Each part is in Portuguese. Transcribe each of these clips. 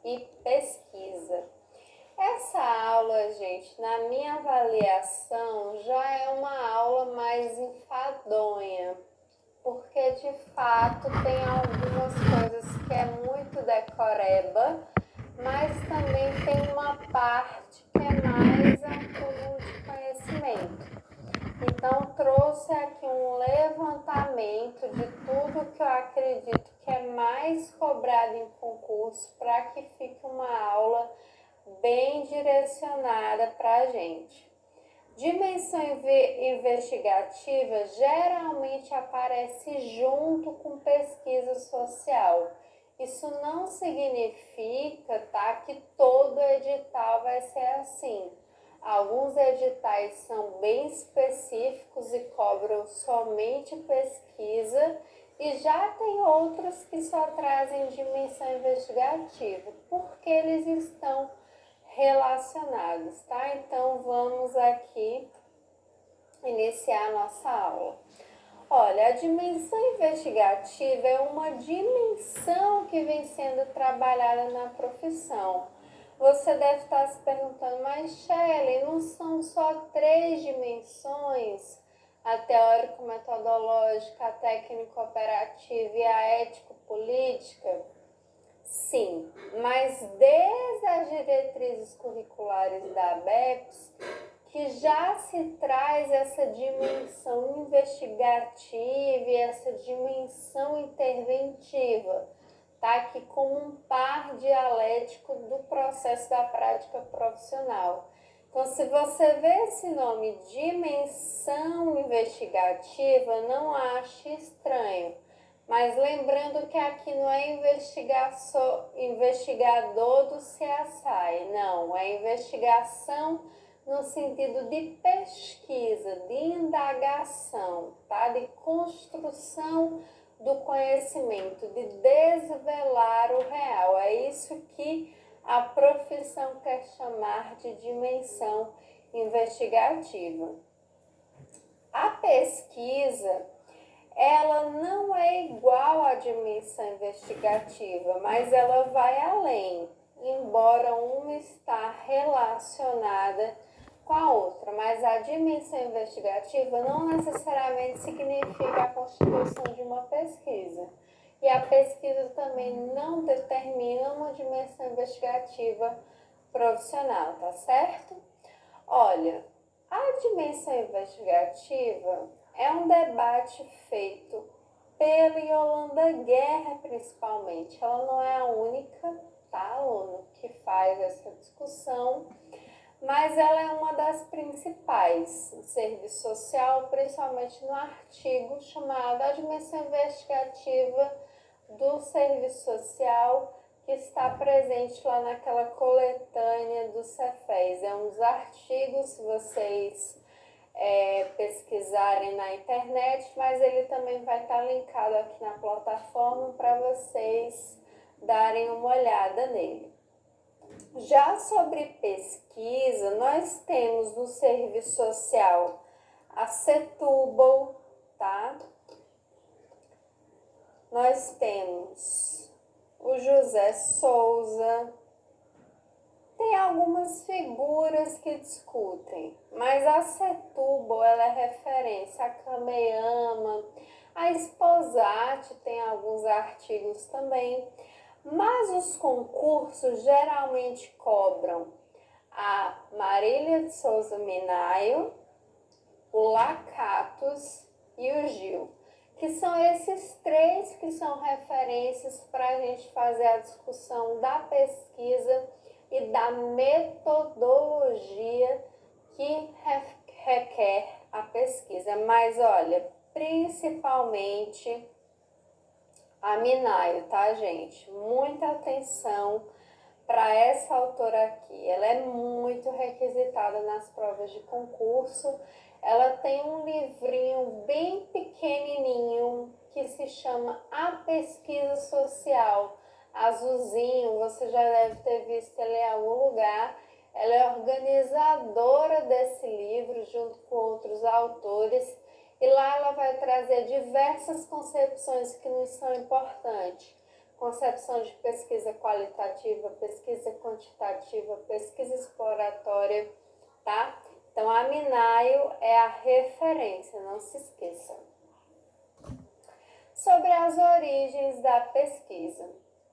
e pesquisa. Essa aula, gente, na minha avaliação, já é uma aula mais enfadonha, porque de fato tem algumas coisas que é muito decoreba, mas também tem uma parte que é mais acúmulo de conhecimento. Então, trouxe aqui um levantamento de tudo que eu acredito que é mais cobrado em concurso para que fique uma aula bem direcionada para a gente. Dimensão investigativa geralmente aparece junto com pesquisa social. Isso não significa, tá, que todo edital vai ser assim. Alguns editais são bem específicos e cobram somente pesquisa, e já tem outros que só trazem dimensão investigativa, porque eles estão relacionados, tá? Então vamos aqui iniciar a nossa aula. Olha, a dimensão investigativa é uma dimensão que vem sendo trabalhada na profissão. Você deve estar se perguntando, mas Shelley, não são só 3 dimensões? A teórico-metodológica, a técnico-operativa e a ético-política? Sim, mas desde as diretrizes curriculares da ABEPS, que já se traz essa dimensão investigativa e essa dimensão interventiva, tá aqui como um par dialético do processo da prática profissional. Então, se você vê esse nome, dimensão investigativa, não ache estranho. Mas lembrando que aqui não é investigador do CSI, não, é investigação no sentido de pesquisa, de indagação, tá? De construção do conhecimento, de desvelar o real. É isso que a profissão quer chamar de dimensão investigativa. A pesquisa, ela não é igual à dimensão investigativa, mas ela vai além, embora uma está relacionada com a outra. Mas a dimensão investigativa não necessariamente significa a constituição de uma pesquisa. E a pesquisa também não determina uma dimensão investigativa profissional, tá certo? Olha, a dimensão investigativa é um debate feito pela Yolanda Guerra, principalmente. Ela não é a única, tá, aluno, que faz essa discussão, mas ela é uma das principais no serviço social, principalmente no artigo chamado A Dimensão Investigativa do Serviço Social, que está presente lá naquela coletânea do Cefes. É um dos artigos, se vocês pesquisarem na internet, mas ele também vai estar linkado aqui na plataforma para vocês darem uma olhada nele. Já sobre pesquisa, nós temos no serviço social a Setúbal, tá? Nós temos o José Souza. Tem algumas figuras que discutem, mas a Setúbal, ela é referência. A Kameyama, a Sposati tem alguns artigos também, mas os concursos geralmente cobram a Marília de Souza Minayo, o Lacatus e o Gil, que são esses 3 que são referências para a gente fazer a discussão da pesquisa e da metodologia que requer a pesquisa. Mas olha, principalmente a Minayo, tá, gente? Muita atenção para essa autora aqui. Ela é muito requisitada nas provas de concurso. Ela tem um livrinho bem pequenininho que se chama A Pesquisa Social. Azulzinho, você já deve ter visto ele em algum lugar. Ela é organizadora desse livro junto com outros autores, e lá ela vai trazer diversas concepções que nos são importantes, concepção de pesquisa qualitativa, pesquisa quantitativa, pesquisa exploratória, tá? Então, a Minayo é a referência, não se esqueça. Sobre as origens da pesquisa.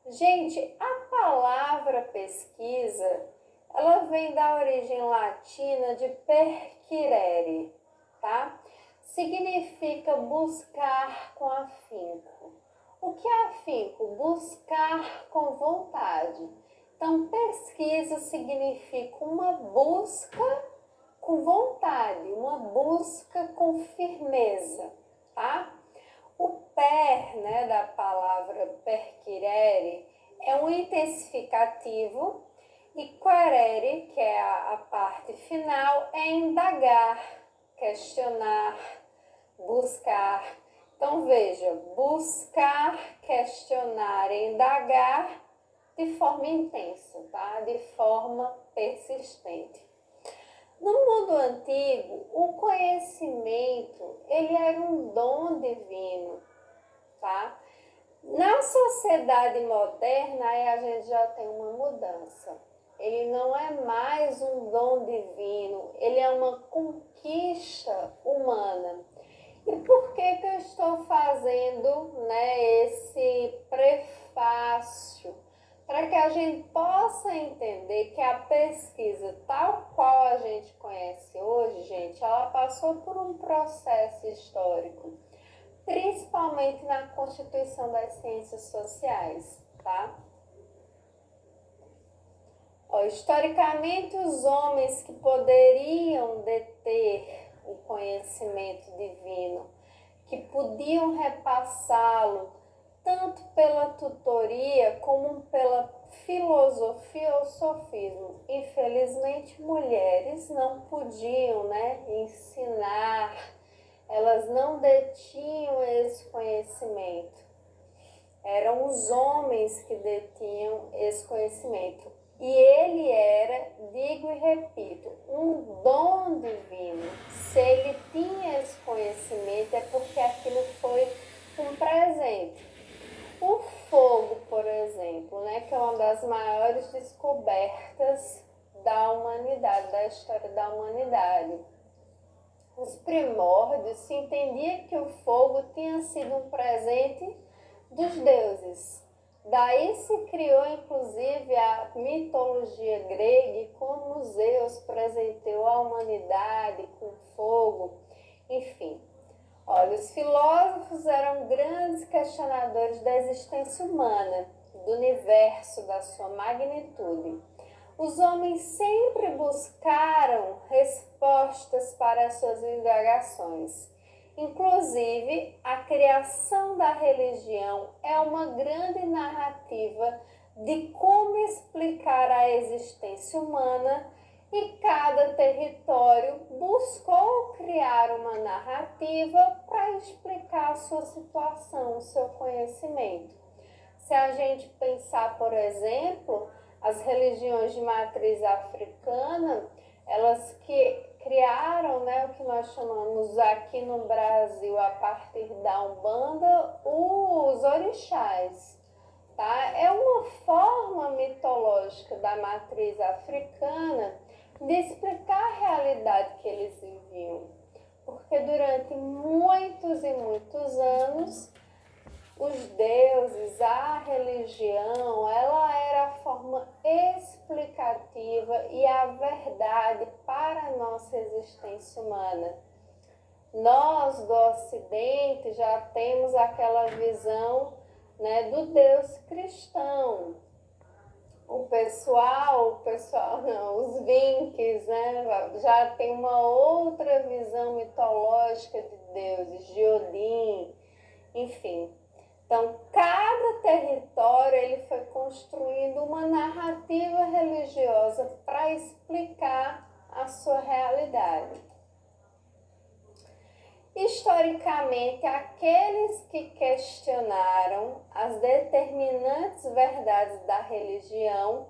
Gente, a palavra pesquisa, ela vem da origem latina de perquirere, tá? Significa buscar com afinco. O que é afinco? Buscar com vontade. Então, pesquisa significa uma busca com vontade, uma busca com firmeza, tá? O per, né, da palavra perquirere, é um intensificativo e querere, que é a parte final, é indagar, questionar, buscar. Então, veja, buscar, questionar, indagar de forma intensa, tá? De forma persistente. No mundo antigo, o conhecimento, ele era um dom divino, tá? Na sociedade moderna, aí a gente já tem uma mudança. Ele não é mais um dom divino, ele é uma conquista humana. E por que eu estou fazendo, né, esse prefácio? Para que a gente possa entender que a pesquisa, tal qual a gente conhece hoje, gente, ela passou por um processo histórico, principalmente na constituição das ciências sociais, tá? Historicamente, os homens que poderiam deter o conhecimento divino, que podiam repassá-lo tanto pela tutoria como pela filosofia ou sofismo. Infelizmente, mulheres não podiam, né, ensinar, elas não detinham esse conhecimento. Eram os homens que detinham esse conhecimento. E ele era, digo e repito, um dom divino. Se ele tinha esse conhecimento, é porque aquilo foi um presente. O fogo, por exemplo, né, que é uma das maiores descobertas da humanidade, da história da humanidade. Os primórdios se entendia que o fogo tinha sido um presente dos deuses. Daí se criou, inclusive, a mitologia grega e como Zeus presenteou a humanidade com fogo, enfim. Olha, os filósofos eram grandes questionadores da existência humana, do universo, da sua magnitude. Os homens sempre buscaram respostas para as suas indagações. Inclusive, a criação da religião é uma grande narrativa de como explicar a existência humana e cada território buscou criar uma narrativa para explicar a sua situação, o seu conhecimento. Se a gente pensar, por exemplo, as religiões de matriz africana, elas que criaram, né, o que nós chamamos aqui no Brasil, a partir da Umbanda, os orixás. Tá? É uma forma mitológica da matriz africana de explicar a realidade que eles viviam. Porque durante muitos e muitos anos, os deuses, a religião, ela era a forma explicativa e a verdade para a nossa existência humana. Nós do Ocidente já temos aquela visão, né, do Deus cristão. O pessoal não, os Vinks, né, já tem uma outra visão mitológica de deuses, de Odin, enfim. Então, cada território ele foi construindo uma narrativa religiosa para explicar a sua realidade. Historicamente, aqueles que questionaram as determinantes verdades da religião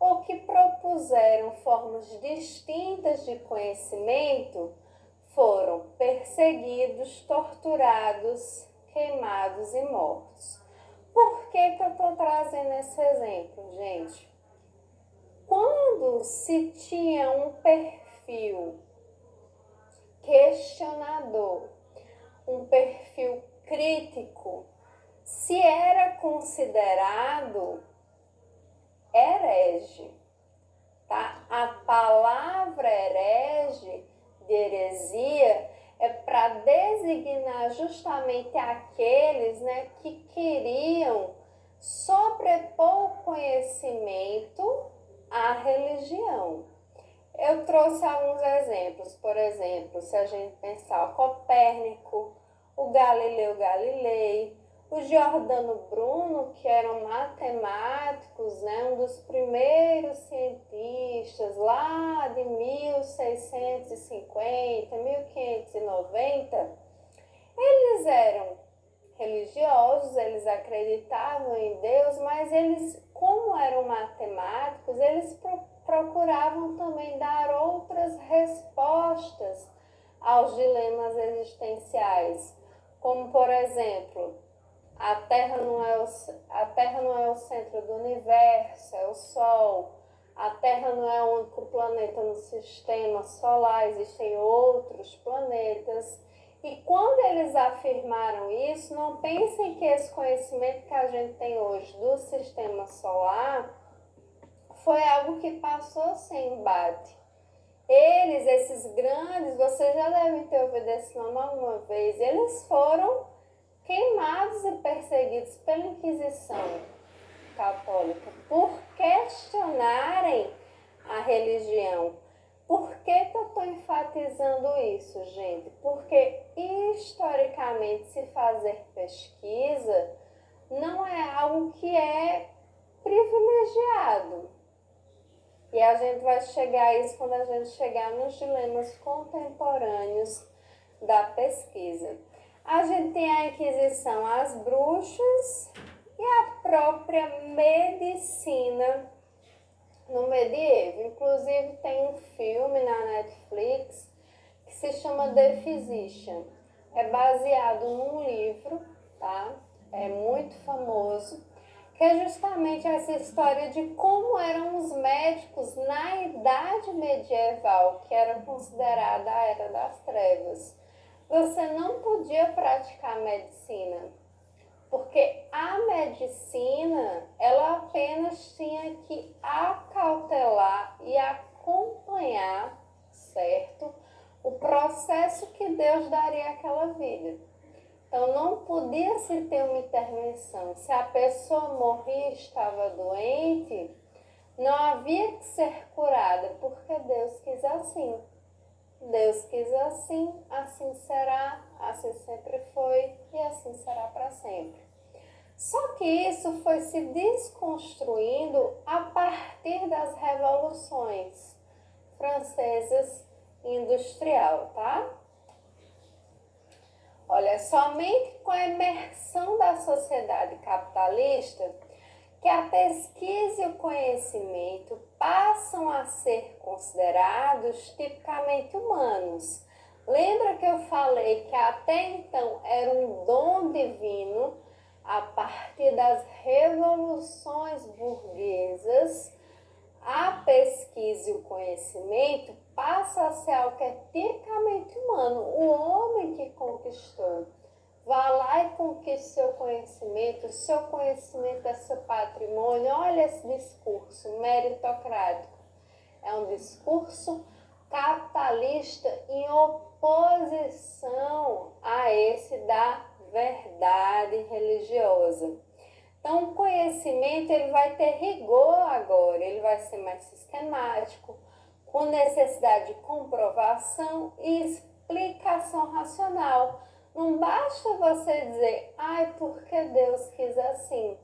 ou que propuseram formas distintas de conhecimento foram perseguidos, torturados, queimados e mortos. Por que eu estou trazendo esse exemplo, gente? Quando se tinha um perfil questionador, um perfil crítico, se era considerado herege, tá? A palavra herege, de heresia, é para designar justamente aqueles, né, que queriam sobrepor o conhecimento à religião. Eu trouxe alguns exemplos, por exemplo, se a gente pensar o Copérnico, o Galileu Galilei, o Giordano Bruno, que eram matemáticos, né, um dos primeiros cientistas lá de 1650, 1590, eles eram religiosos, eles acreditavam em Deus, mas eles, como eram matemáticos, eles procuravam também dar outras respostas aos dilemas existenciais, como, por exemplo, a Terra não é o centro do universo, é o Sol. A Terra não é o único planeta no sistema solar, existem outros planetas. E quando eles afirmaram isso, não pensem que esse conhecimento que a gente tem hoje do sistema solar foi algo que passou sem embate. Eles, esses grandes, vocês já devem ter ouvido esse nome alguma vez, eles foram queimados e perseguidos pela Inquisição Católica por questionarem a religião. Por que eu estou enfatizando isso, gente? Porque historicamente se fazer pesquisa não é algo que é privilegiado. E a gente vai chegar a isso quando a gente chegar nos dilemas contemporâneos da pesquisa. A gente tem a Inquisição às bruxas e a própria medicina no medievo. Inclusive tem um filme na Netflix que se chama The Physician. É baseado num livro, tá? É muito famoso, que é justamente essa história de como eram os médicos na Idade Medieval, que era considerada a Era das Trevas. Você não podia praticar medicina, porque a medicina, ela apenas tinha que acautelar e acompanhar, certo? O processo que Deus daria àquela vida. Então, não podia se ter uma intervenção. Se a pessoa morria e estava doente, não havia que ser curada, porque Deus quis assim. Deus quis assim, assim será, assim sempre foi e assim será para sempre. Só que isso foi se desconstruindo a partir das revoluções francesas e industrial, tá? Olha, somente com a imersão da sociedade capitalista que a pesquisa e o conhecimento passam a ser considerados tipicamente humanos. Lembra que eu falei que até então era um dom divino? A partir das revoluções burguesas, a pesquisa e o conhecimento passa a ser algo que é tipicamente humano. O homem que conquistou. Vá lá e conquiste seu conhecimento é seu patrimônio. Olha esse discurso meritocrático. É um discurso capitalista em oposição a esse da verdade religiosa. Então, o conhecimento ele vai ter rigor agora, ele vai ser mais sistemático, com necessidade de comprovação e explicação racional. Não basta você dizer, ai, porque Deus quis assim.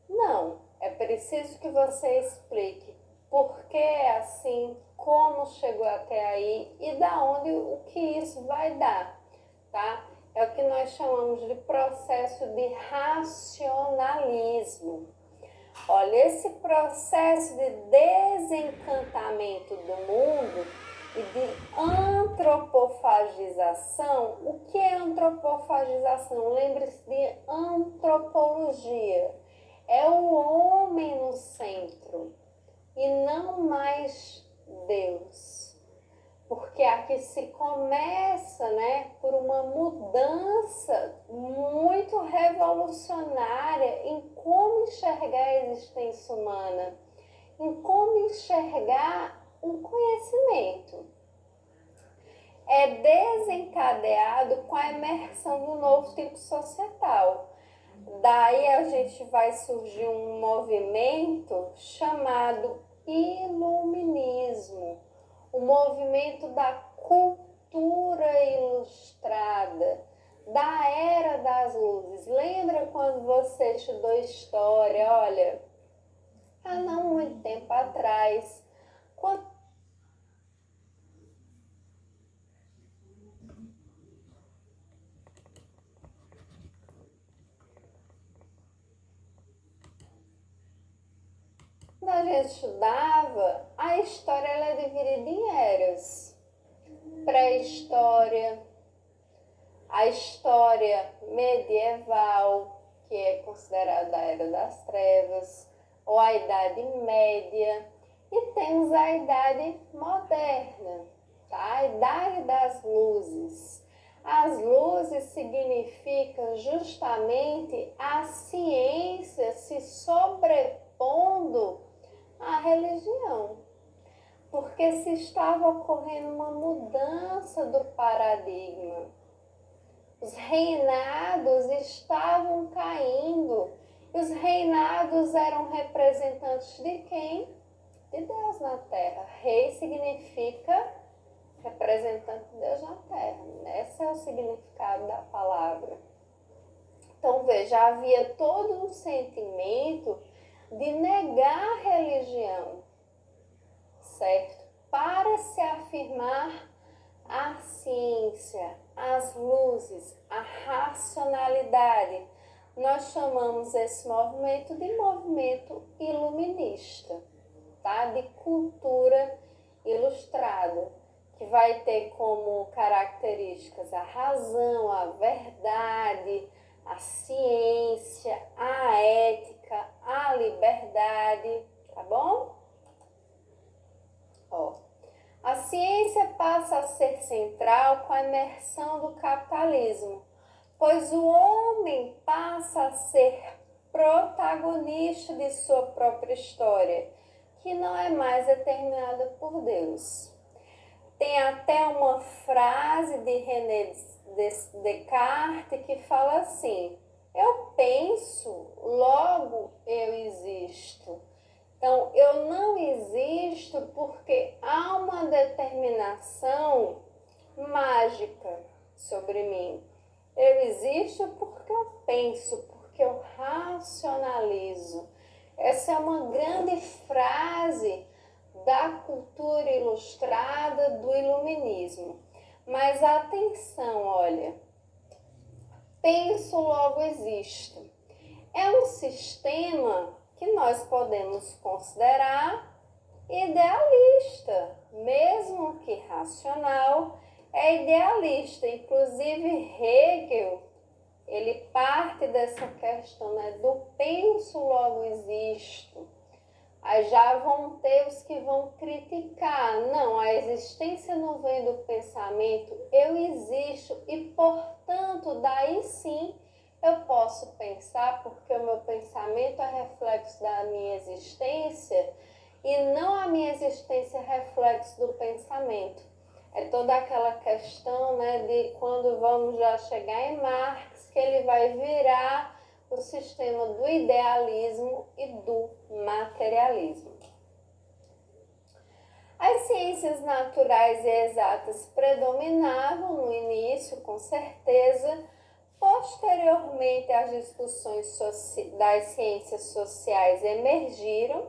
Não, é preciso que você explique por que é assim, como chegou até aí e da onde o que isso vai dar, tá? É o que nós chamamos de processo de racionalismo. Olha, esse processo de desencantamento do mundo e de antropofagização. O que é antropofagização? Lembre-se de antropologia. É o homem no centro e não mais Deus. Porque aqui se começa, por uma mudança muito revolucionária em como enxergar a existência humana, em como enxergar um conhecimento. É desencadeado com a emersão do novo tipo societal. Daí a gente vai surgir um movimento chamado iluminismo, o movimento da cultura ilustrada, da era das luzes. Lembra quando você estudou história? Olha, há não muito tempo atrás, quando a gente estudava, a história ela é dividida em eras. Pré-história, a história medieval, que é considerada a Era das Trevas, ou a Idade Média, e temos a Idade Moderna, tá? A Idade das Luzes. As luzes significam justamente a ciência se sobrepondo à religião, porque se estava ocorrendo uma mudança do paradigma. Os reinados estavam caindo. E os reinados eram representantes de quem? De Deus na terra. Rei significa representante de Deus na terra. Esse é o significado da palavra. Então veja, havia todo um sentimento de negar a religião, certo? Para se afirmar a ciência, as luzes, a racionalidade. Nós chamamos esse movimento de movimento iluminista, tá? De cultura ilustrada, que vai ter como características a razão, a verdade, a ciência, a ética, a liberdade, tá bom? A ciência passa a ser central com a emersão do capitalismo, pois o homem passa a ser protagonista de sua própria história, que não é mais determinada por Deus. Tem até uma frase de René Descartes que fala assim: eu penso, logo eu existo. Então, eu não existo porque há uma determinação mágica sobre mim. Eu existo porque eu penso, porque eu racionalizo. Essa é uma grande frase da cultura ilustrada do iluminismo. Mas atenção, olha, penso, logo existo. É um sistema que nós podemos considerar idealista, mesmo que racional, é idealista. Inclusive Hegel, ele parte dessa questão, do penso, logo existo. Aí já vão ter os que vão criticar. Não, a existência não vem do pensamento, eu existo e, portanto, daí sim eu posso pensar, porque o meu pensamento é reflexo da minha existência e não a minha existência é reflexo do pensamento. É toda aquela questão, de quando vamos já chegar em Marx, que ele vai virar o sistema do idealismo e do materialismo. As ciências naturais e exatas predominavam no início, com certeza. Posteriormente, as discussões das ciências sociais emergiram.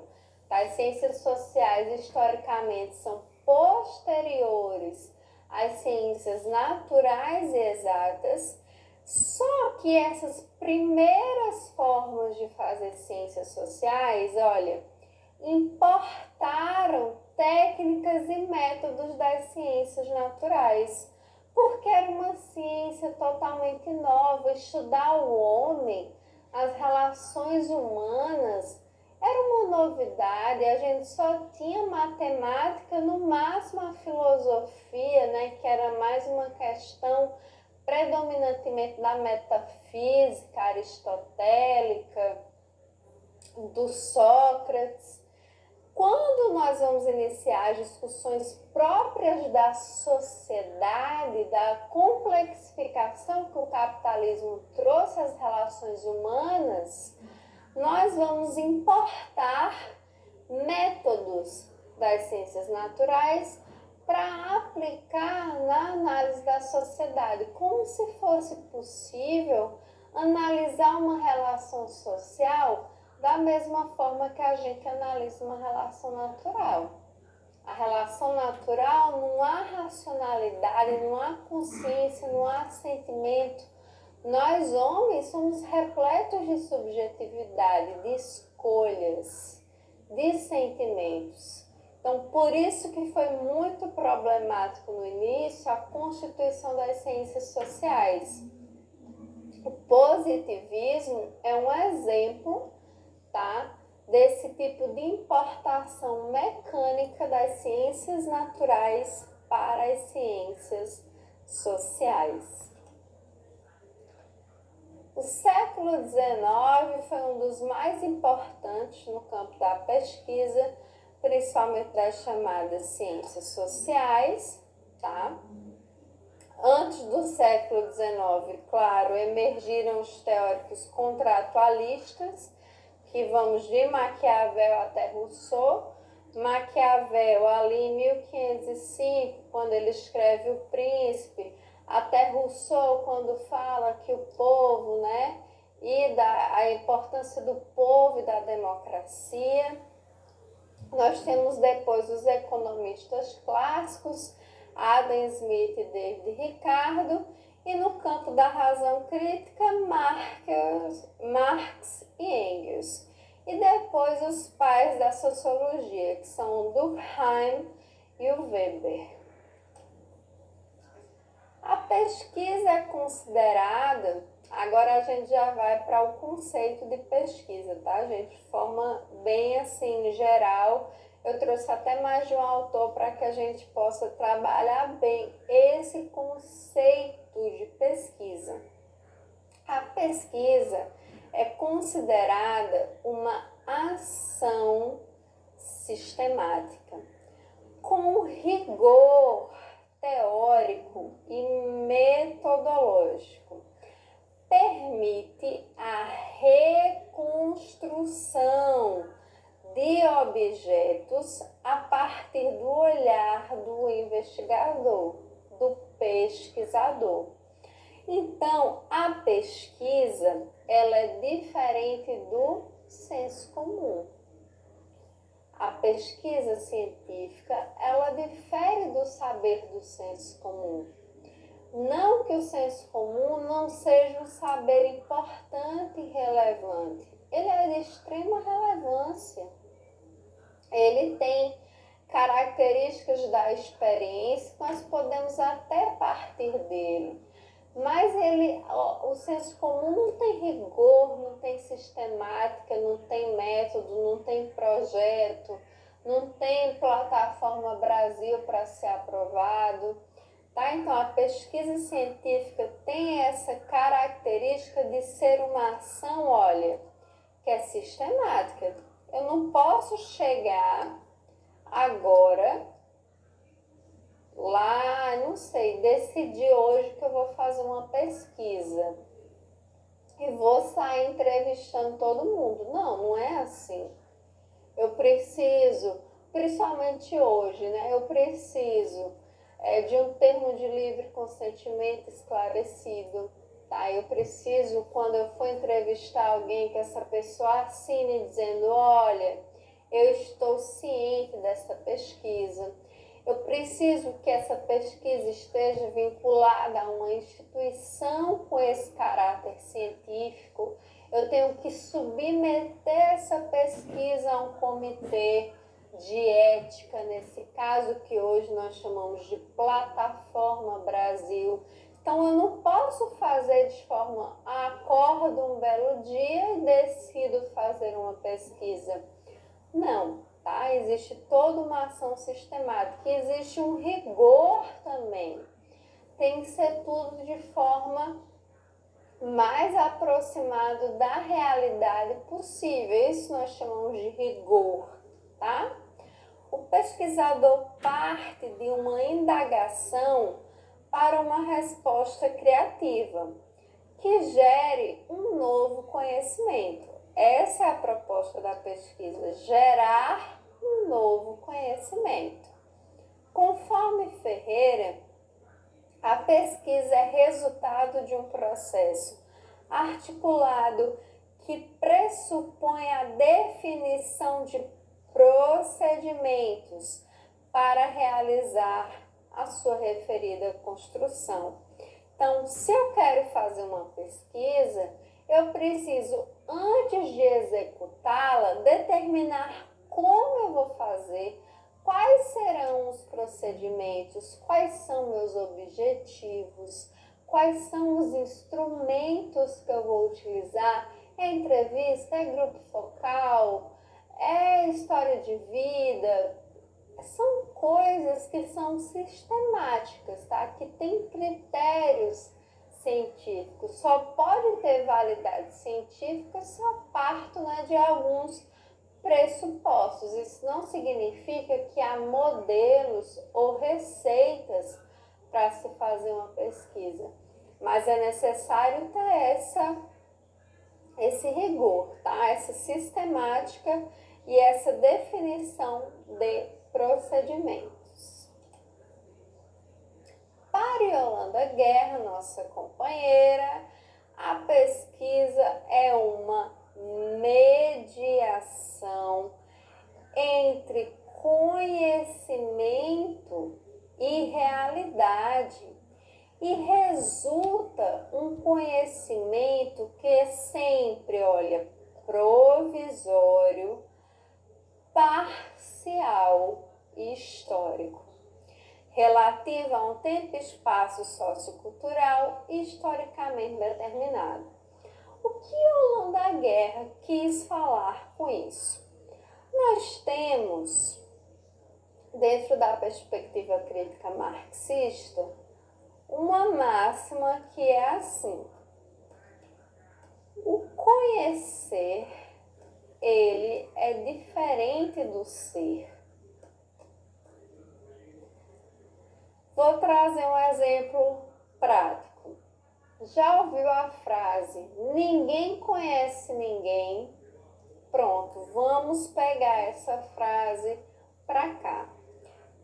As ciências sociais, historicamente, são posteriores às ciências naturais e exatas. Só que essas primeiras formas de fazer ciências sociais, olha, importaram técnicas técnicas e métodos das ciências naturais, porque era uma ciência totalmente nova. Estudar o homem, as relações humanas, era uma novidade. A gente só tinha matemática, no máximo a filosofia, né, que era mais uma questão predominantemente da metafísica aristotélica, do Sócrates. Quando nós vamos iniciar as discussões próprias da sociedade, da complexificação que o capitalismo trouxe às relações humanas, nós vamos importar métodos das ciências naturais para aplicar na análise da sociedade, como se fosse possível analisar uma relação social da mesma forma que a gente analisa uma relação natural. A relação natural não há racionalidade, não há consciência, não há sentimento. Nós, homens, somos repletos de subjetividade, de escolhas, de sentimentos. Então, por isso que foi muito problemático no início a constituição das ciências sociais. O positivismo é um exemplo, tá, desse tipo de importação mecânica das ciências naturais para as ciências sociais. O século XIX foi um dos mais importantes no campo da pesquisa, principalmente das chamadas ciências sociais, tá? Antes do século XIX, claro, emergiram os teóricos contratualistas, que vamos de Maquiavel até Rousseau. Maquiavel, ali em 1505, quando ele escreve O Príncipe, até Rousseau, quando fala que o povo, né, e a importância do povo e da democracia. Nós temos depois os economistas clássicos, Adam Smith e David Ricardo, e no campo da razão crítica, Marx e Engels. E depois os pais da sociologia, que são o Durkheim e o Weber. A pesquisa é considerada, agora a gente já vai para o conceito de pesquisa, tá, gente? De forma bem assim, geral. Eu trouxe até mais de um autor para que a gente possa trabalhar bem esse conceito de pesquisa. A pesquisa é considerada uma ação sistemática com rigor teórico e metodológico. Permite a reconstrução de objetos a partir do olhar do investigador, do pesquisador. Então, a pesquisa, ela é diferente do senso comum. A pesquisa científica, ela difere do saber do senso comum. Não que o senso comum não seja um saber importante e relevante. Ele é de extrema relevância. Ele tem características da experiência, nós podemos até partir dele. Mas o senso comum não tem rigor, não tem sistemática, não tem método, não tem projeto, não tem plataforma Brasil para ser aprovado. Tá? Então, a pesquisa científica tem essa característica de ser uma ação, olha, que é sistemática. Eu não posso chegar agora lá, não sei, decidir hoje que eu vou fazer uma pesquisa e vou sair entrevistando todo mundo. Não, não é assim. Eu preciso, principalmente hoje, né? Eu preciso de um termo de livre consentimento esclarecido, tá? Eu preciso, quando eu for entrevistar alguém, que essa pessoa assine dizendo, olha, eu estou ciente dessa pesquisa. Eu preciso que essa pesquisa esteja vinculada a uma instituição com esse caráter científico. Eu tenho que submeter essa pesquisa a um comitê de ética, nesse caso que hoje nós chamamos de Plataforma Brasil. Então, eu não posso fazer de forma, acordo um belo dia e decido fazer uma pesquisa. Não, tá? Existe toda uma ação sistemática, existe um rigor também. Tem que ser tudo de forma mais aproximado da realidade possível. Isso nós chamamos de rigor, tá? O pesquisador parte de uma indagação para uma resposta criativa, que gere um novo conhecimento. Essa é a proposta da pesquisa, gerar um novo conhecimento. Conforme Ferreira, a pesquisa é resultado de um processo articulado que pressupõe a definição de procedimentos para realizar a sua referida construção. Então, se eu quero fazer uma pesquisa, eu preciso, antes de executá-la, determinar como eu vou fazer, quais serão os procedimentos, quais são meus objetivos, quais são os instrumentos que eu vou utilizar. É entrevista, é grupo focal, é história de vida. São coisas que são sistemáticas, tá? Que tem critérios científicos. Só pode ter validade científica se eu parto, né, de alguns pressupostos. Isso não significa que há modelos ou receitas para se fazer uma pesquisa, mas é necessário ter esse rigor, tá? Essa sistemática e essa definição de procedimentos. Para Yolanda Guerra, nossa companheira, a pesquisa é uma mediação entre conhecimento e realidade, e resulta um conhecimento que é sempre, olha, provisório, parcial e histórico, relativo a um tempo e espaço sociocultural e historicamente determinado. O que Yolanda Guerra quis falar com isso? Nós temos, dentro da perspectiva crítica marxista, uma máxima que é assim: o conhecer, ele é diferente do ser. Vou trazer um exemplo prático. Já ouviu a frase, ninguém conhece ninguém? Pronto, vamos pegar essa frase para cá.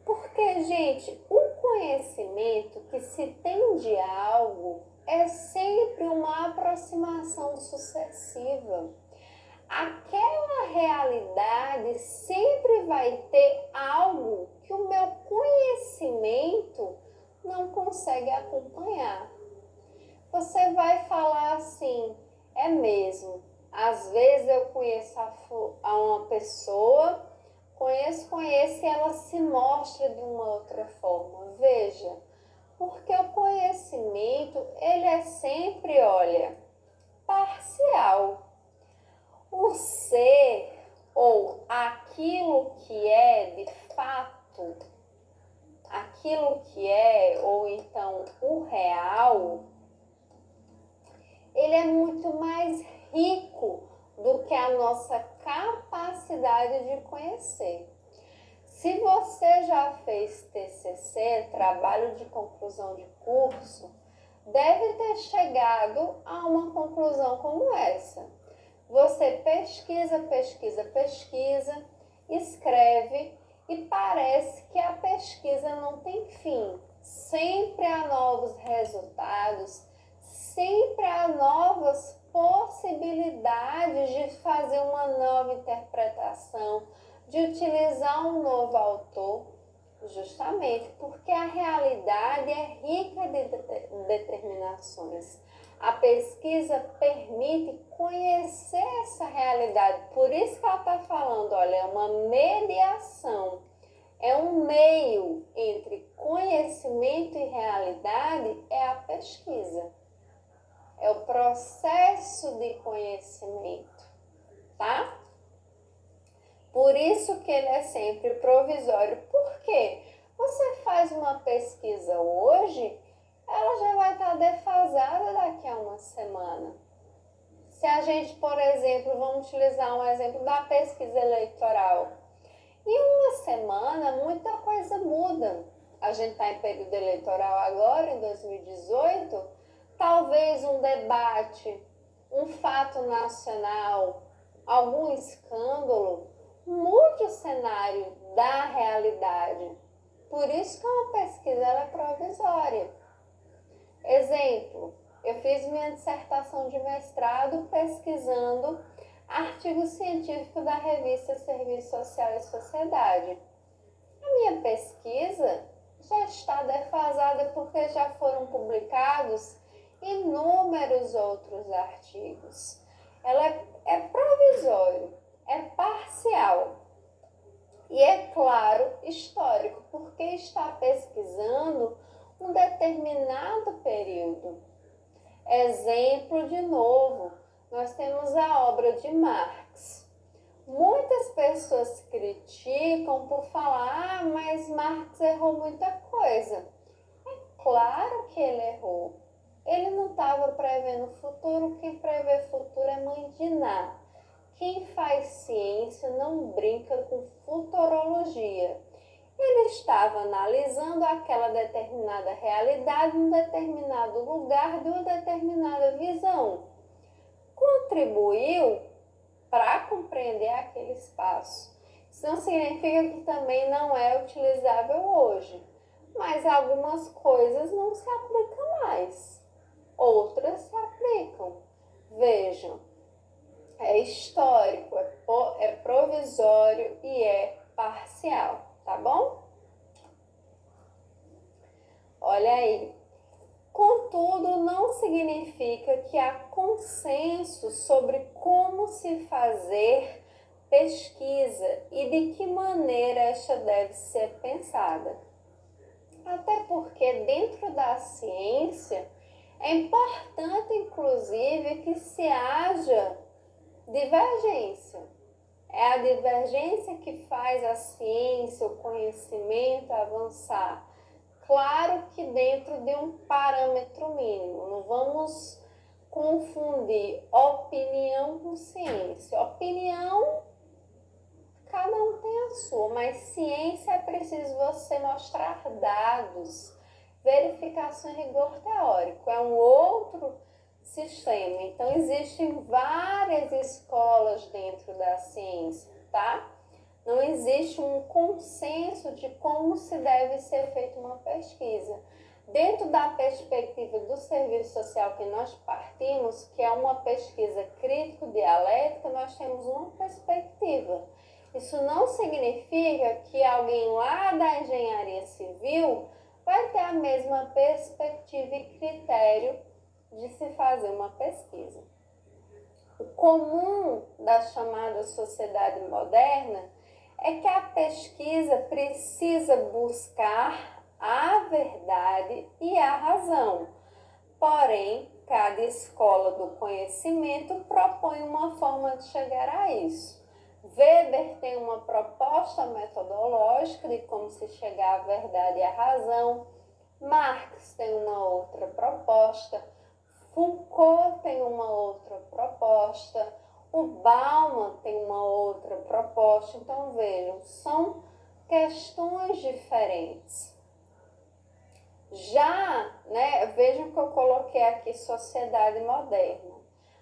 Porque, gente, o conhecimento que se tem de algo é sempre uma aproximação sucessiva. Aquela realidade sempre vai ter algo que o meu conhecimento não consegue acompanhar. Você vai falar assim, é mesmo, às vezes eu conheço a uma pessoa, conheço e ela se mostra de uma outra forma. Veja, porque o conhecimento, ele é sempre, olha, parcial. O ser, ou aquilo que é de fato, aquilo que é, ou então o real, ele é muito mais rico do que a nossa capacidade de conhecer. Se você já fez TCC, trabalho de conclusão de curso, deve ter chegado a uma conclusão como essa. Você pesquisa, escreve e parece que a pesquisa não tem fim. Sempre há novos resultados, sempre há novas possibilidades de fazer uma nova interpretação, de utilizar um novo autor, justamente porque a realidade é rica de determinações. A pesquisa permite conhecer essa realidade, por isso que ela está falando, olha, é uma mediação é um meio entre conhecimento e realidade, é a pesquisa. É o processo de conhecimento, tá? Por isso que ele é sempre provisório. Por quê? Você faz uma pesquisa hoje, ela já vai estar defasada daqui a uma semana. Se a gente, por exemplo, vamos utilizar um exemplo da pesquisa eleitoral. Em uma semana, muita coisa muda. A gente está em período eleitoral agora, em 2018. Talvez um debate, um fato nacional, algum escândalo, mude o cenário da realidade. Por isso que uma pesquisa ela é provisória. Exemplo, eu fiz minha dissertação de mestrado pesquisando artigo científico da revista Serviço Social e Sociedade. A minha pesquisa já está defasada porque já foram publicados inúmeros outros artigos. Ela é provisório, é parcial e, é claro, histórico, porque está pesquisando um determinado período. Exemplo de novo, nós temos a obra de Marx. Muitas pessoas criticam por falar, mas Marx errou muita coisa. É claro que ele errou. Ele não estava prevendo o futuro, quem prevê o futuro é mãe de Ná. Quem faz ciência não brinca com futurologia. Ele estava analisando aquela determinada realidade em um determinado lugar de uma determinada visão. Contribuiu para compreender aquele espaço. Isso não significa que também não é utilizável hoje, mas algumas coisas não se aplicam mais, outras se aplicam. Vejam, é histórico, é provisório e é parcial, tá bom? Olha aí. Contudo, não significa que há consenso sobre como se fazer pesquisa e de que maneira esta deve ser pensada. Até porque dentro da ciência é importante, inclusive, que se haja divergência. É a divergência que faz a ciência, o conhecimento avançar. Claro que dentro de um parâmetro mínimo. Não vamos confundir opinião com ciência. Opinião, cada um tem a sua, mas ciência é preciso você mostrar dados, verificação e rigor teórico. É um outro sistema. Então, existem várias escolas dentro da ciência, tá? Não existe um consenso de como se deve ser feita uma pesquisa. Dentro da perspectiva do serviço social que nós partimos, que é uma pesquisa crítico-dialética, nós temos uma perspectiva. Isso não significa que alguém lá da engenharia civil vai ter a mesma perspectiva e critério de se fazer uma pesquisa. O comum da chamada sociedade moderna é que a pesquisa precisa buscar a verdade e a razão. Porém, cada escola do conhecimento propõe uma forma de chegar a isso. Weber tem uma proposta metodológica de como se chegar à verdade e à razão. Marx tem uma outra proposta. Foucault tem uma outra proposta. O Bauman tem uma outra proposta. Então, vejam, são questões diferentes. Já, vejam que eu coloquei aqui sociedade moderna.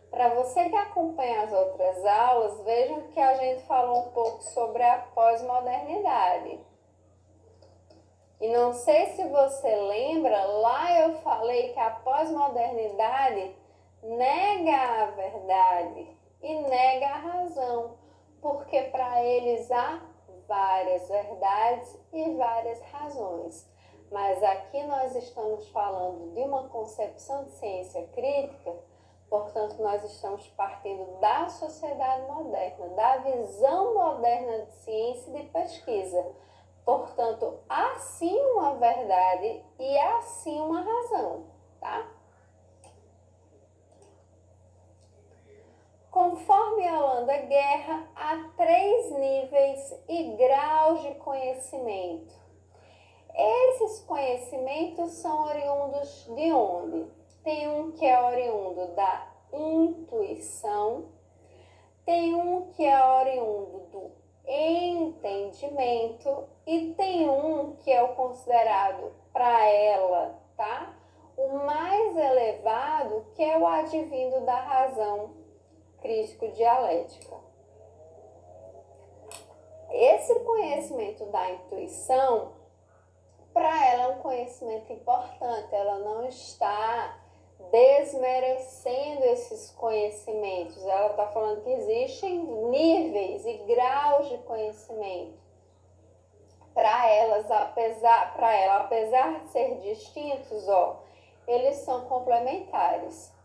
Para você que acompanha as outras aulas, vejam que a gente falou um pouco sobre a pós-modernidade. E não sei se você lembra, lá eu falei que a pós-modernidade nega a verdade e nega a razão, porque para eles há várias verdades e várias razões. Mas aqui nós estamos falando de uma concepção de ciência crítica, portanto nós estamos partindo da sociedade moderna, da visão moderna de ciência e de pesquisa. Portanto, há sim uma verdade e há sim uma razão, tá? Conforme Yolanda Guerra, há 3 níveis e graus de conhecimento. Esses conhecimentos são oriundos de onde? Tem um que é oriundo da intuição, tem um que é oriundo do entendimento e tem um que é o considerado para ela, tá? O mais elevado, que é o advindo da razão crítico-dialética. Esse conhecimento da intuição, para ela é um conhecimento importante, ela não está desmerecendo esses conhecimentos, ela está falando que existem níveis e graus de conhecimento. Para ela, apesar de ser distintos, eles são complementares.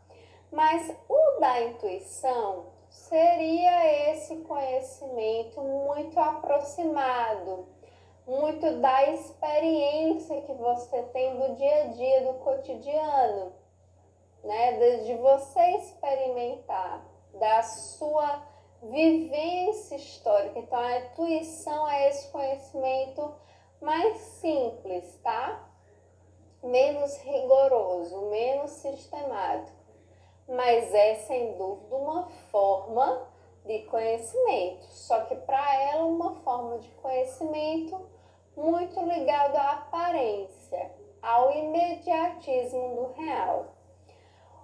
Mas o da intuição seria esse conhecimento muito aproximado, muito da experiência que você tem do dia a dia, do cotidiano, né? De você experimentar, da sua vivência histórica. Então, a intuição é esse conhecimento mais simples, tá? Menos rigoroso, menos sistemático. Mas é, sem dúvida, uma forma de conhecimento. Só que para ela, uma forma de conhecimento muito ligado à aparência, ao imediatismo do real.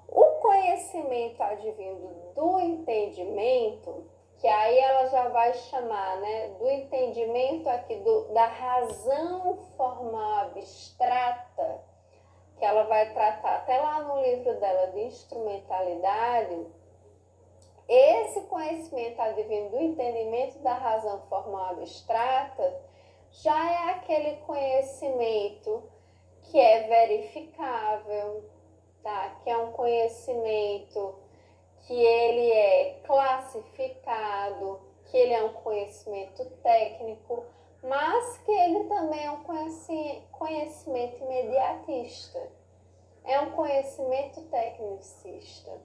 O conhecimento advindo do entendimento, que aí ela já vai chamar, né, do entendimento aqui, da razão formal abstrata, que ela vai tratar até lá no livro dela de instrumentalidade. Esse conhecimento advindo do entendimento da razão formal abstrata já é aquele conhecimento que é verificável, tá? Que é um conhecimento que ele é classificado, que ele é um conhecimento técnico, mas que ele também é um conhecimento imediatista. É um conhecimento tecnicista.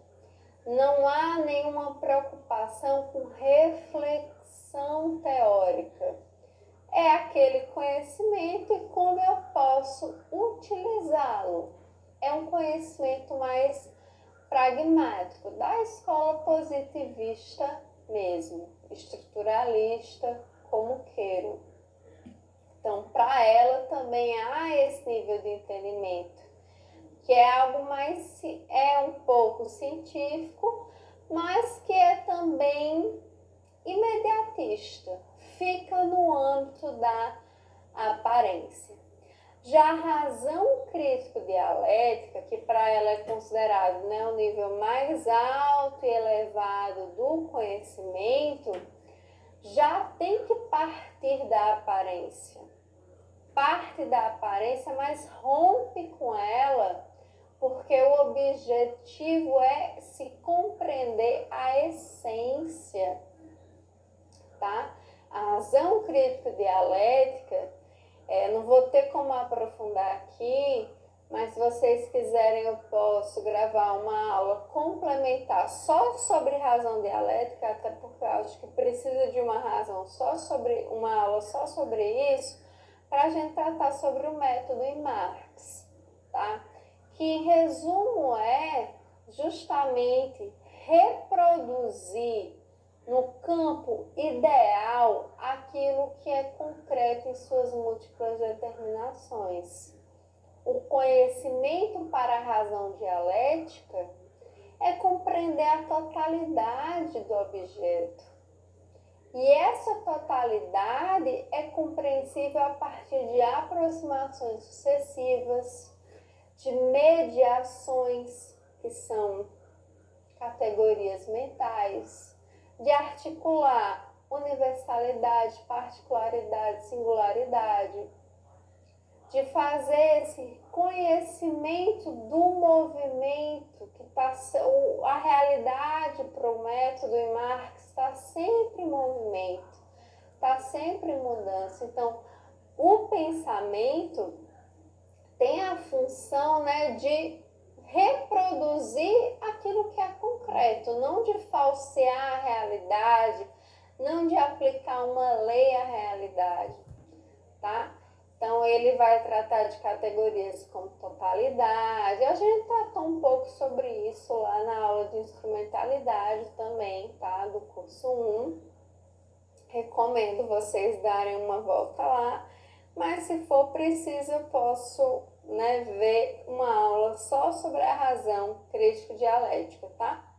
Não há nenhuma preocupação com reflexão teórica. É aquele conhecimento e como eu posso utilizá-lo. É um conhecimento mais pragmático, da escola positivista mesmo, estruturalista, como queiram. Então, para ela também há esse nível de entendimento, que é algo mais, é um pouco científico, mas que é também imediatista, fica no âmbito da aparência. Já a razão crítico-dialética, que para ela é considerado, né, o nível mais alto e elevado do conhecimento, já tem que partir da aparência. Parte da aparência, mas rompe com ela, porque o objetivo é se compreender a essência, tá? A razão crítico-dialética, não vou ter como aprofundar aqui, mas se vocês quiserem eu posso gravar uma aula complementar só sobre razão dialética, até porque eu acho que precisa de uma aula só sobre isso, para a gente tratar sobre o método em Marx, tá? Que em resumo é justamente reproduzir no campo ideal aquilo que é concreto em suas múltiplas determinações. O conhecimento para a razão dialética é compreender a totalidade do objeto. E essa totalidade é compreensível a partir de aproximações sucessivas, de mediações, que são categorias mentais, de articular universalidade, particularidade, singularidade, de fazer esse conhecimento do movimento, que a realidade para o método em Marx está sempre em movimento, está sempre em mudança. Então, O pensamento tem a função, né, de reproduzir aquilo que é concreto, não de falsear a realidade, não de aplicar uma lei à realidade, tá? Então, ele vai tratar de categorias como totalidade. A gente tratou um pouco sobre isso lá na aula de instrumentalidade também, tá? Do curso 1. Recomendo vocês darem uma volta lá. Mas se for preciso, eu posso, né, ver uma aula só sobre a razão crítico-dialética, tá?